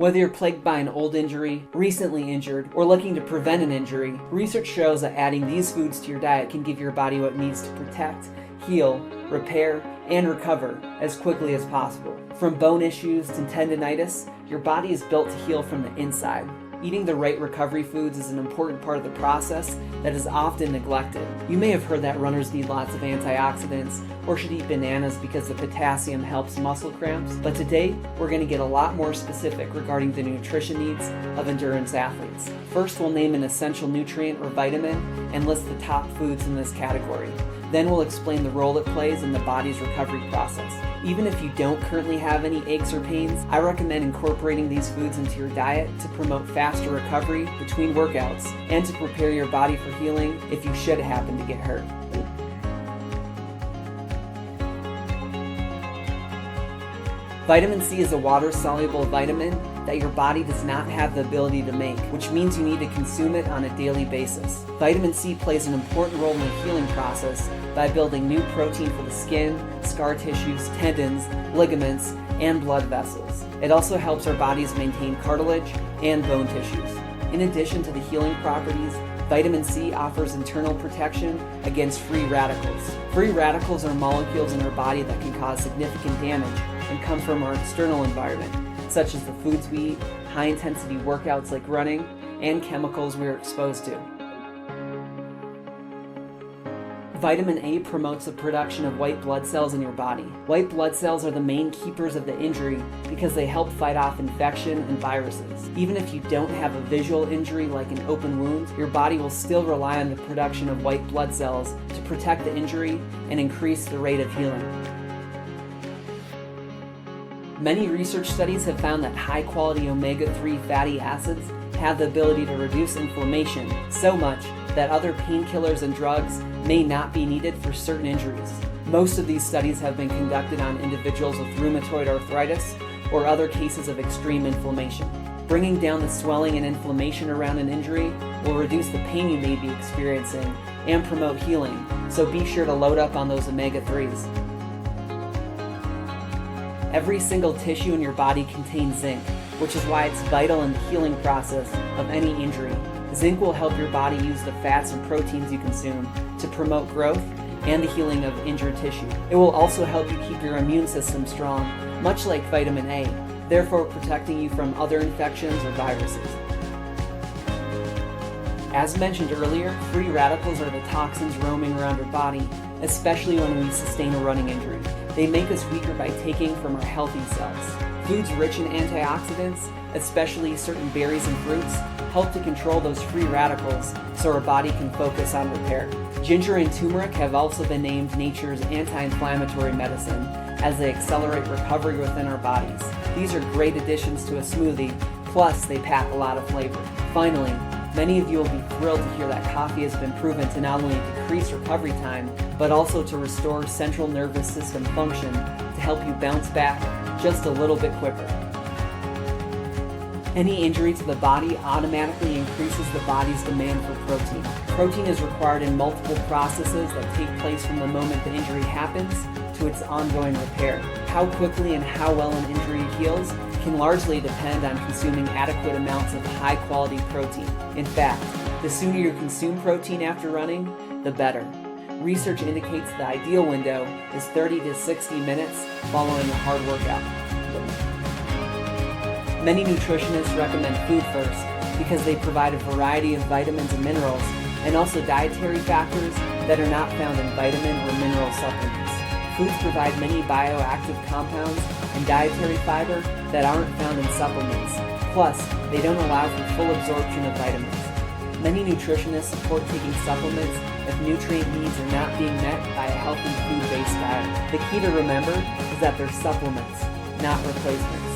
Whether you're plagued by an old injury, recently injured, or looking to prevent an injury, research shows that adding these foods to your diet can give your body what it needs to protect, heal, repair, and recover as quickly as possible. From bone issues to tendinitis, your body is built to heal from the inside. Eating the right recovery foods is an important part of the process that is often neglected. You may have heard that runners need lots of antioxidants or should eat bananas because the potassium helps muscle cramps, but today we're going to get a lot more specific regarding the nutrition needs of endurance athletes. First, we'll name an essential nutrient or vitamin and list the top foods in this category. Then we'll explain the role it plays in the body's recovery process. Even if you don't currently have any aches or pains, I recommend incorporating these foods into your diet to promote faster recovery between workouts and to prepare your body for healing if you should happen to get hurt. Vitamin C is a water-soluble vitamin that your body does not have the ability to make, which means you need to consume it on a daily basis. Vitamin C plays an important role in the healing process by building new protein for the skin, scar tissues, tendons, ligaments, and blood vessels. It also helps our bodies maintain cartilage and bone tissues. In addition to the healing properties, vitamin C offers internal protection against free radicals. Free radicals are molecules in our body that can cause significant damage and come from our external environment, such as the foods we eat, high-intensity workouts like running, and chemicals we are exposed to. Vitamin A promotes the production of white blood cells in your body. White blood cells are the main keepers of the injury because they help fight off infection and viruses. Even if you don't have a visual injury like an open wound, your body will still rely on the production of white blood cells to protect the injury and increase the rate of healing. Many research studies have found that high-quality omega-3 fatty acids have the ability to reduce inflammation so much that other painkillers and drugs may not be needed for certain injuries. Most of these studies have been conducted on individuals with rheumatoid arthritis or other cases of extreme inflammation. Bringing down the swelling and inflammation around an injury will reduce the pain you may be experiencing and promote healing, so be sure to load up on those omega-3s. Every single tissue in your body contains zinc, which is why it's vital in the healing process of any injury. Zinc will help your body use the fats and proteins you consume to promote growth and the healing of injured tissue. It will also help you keep your immune system strong, much like vitamin A, therefore protecting you from other infections or viruses. As mentioned earlier, free radicals are the toxins roaming around our body, especially when we sustain a running injury. They make us weaker by taking from our healthy cells. Foods rich in antioxidants, especially certain berries and fruits, help to control those free radicals so our body can focus on repair. Ginger and turmeric have also been named nature's anti-inflammatory medicine as they accelerate recovery within our bodies. These are great additions to a smoothie, plus they pack a lot of flavor. Finally, many of you will be thrilled to hear that coffee has been proven to not only decrease recovery time, but also to restore central nervous system function to help you bounce back just a little bit quicker. Any injury to the body automatically increases the body's demand for protein. Protein is required in multiple processes that take place from the moment the injury happens to its ongoing repair. How quickly and how well an injury heals can largely depend on consuming adequate amounts of high-quality protein. In fact, the sooner you consume protein after running, the better. Research indicates the ideal window is 30 to 60 minutes following a hard workout. Many nutritionists recommend food first because they provide a variety of vitamins and minerals and also dietary factors that are not found in vitamin or mineral supplements. Foods provide many bioactive compounds and dietary fiber that aren't found in supplements. Plus, they don't allow for full absorption of vitamins. Many nutritionists support taking supplements if nutrient needs are not being met by a healthy food-based diet. The key to remember is that they're supplements, not replacements.